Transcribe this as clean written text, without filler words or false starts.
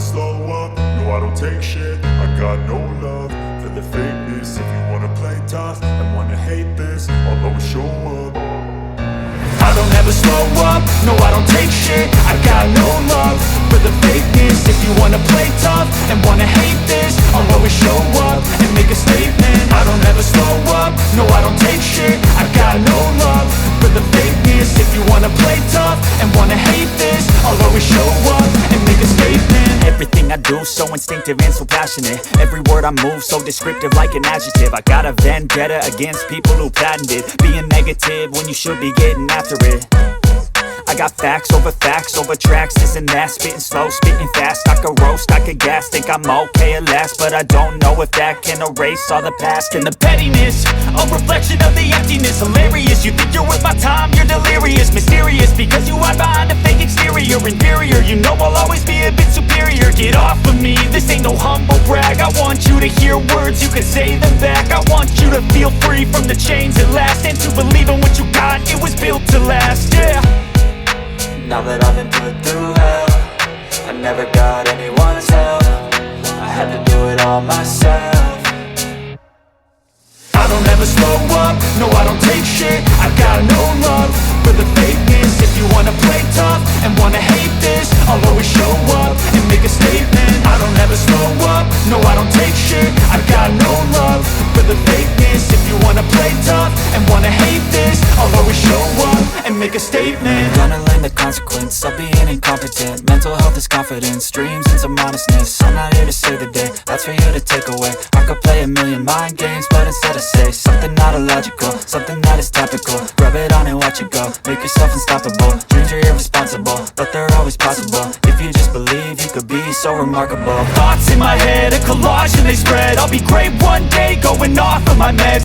slow up, no I don't take shit. I got no love for the fakeness. If you wanna play tough and wanna hate this, I'll always show up. I don't ever slow up, no I don't take shit. I got no love for the fakeness. If you wanna play tough and wanna hate this, I'll always show up and make a statement. I don't ever slow up, no I don't take shit. I got no love for the fakeness. If you wanna play tough and wanna hate this, I'll always show up and make a statement. Everything I do so instinctive and so passionate. Every word I move so descriptive like an adjective. I got a vendetta against people who patented being negative when you should be getting after it. I got facts over tracks, this and that. Spitting slow, spitting fast, I could roast, I could gas. Think I'm okay at last, but I don't know if that can erase all the past. And the pettiness, a reflection of the emptiness. Hilarious, you think you're worth my time, you're delirious. Mysterious, because you hide behind a fake exterior. Inferior, you know I'll always be a bit superior. Get off of me, this ain't no humble brag. I want you to hear words, you can say them back. I want you to feel free from the chains at last, and to believe in what you got, it was built to last, yeah. Now that I've been put through hell, I never got anyone's help. I had to do it all myself. I don't ever slow up, no I don't take shit. I got no love for the fakeness. If you wanna play tough and wanna hate this, I'll always show up and make a statement. I don't ever slow up, no I don't take shit. I got no love for the fakeness. If you wanna play tough and wanna hate this, I'll always show up and make a statement. Gonna learn the consequence of being incompetent. Mental health is confidence, dreams and some honestness. I'm not here to save the day, that's for you to take away. I could play a million mind games, but instead I say something not illogical, something that is topical. Rub it on and watch it go, make yourself unstoppable. Dreams are irresponsible, but they're always possible. If you just believe, you could be so remarkable. Thoughts in my head, a collage and they spread. I'll be great one day, going off of my meds.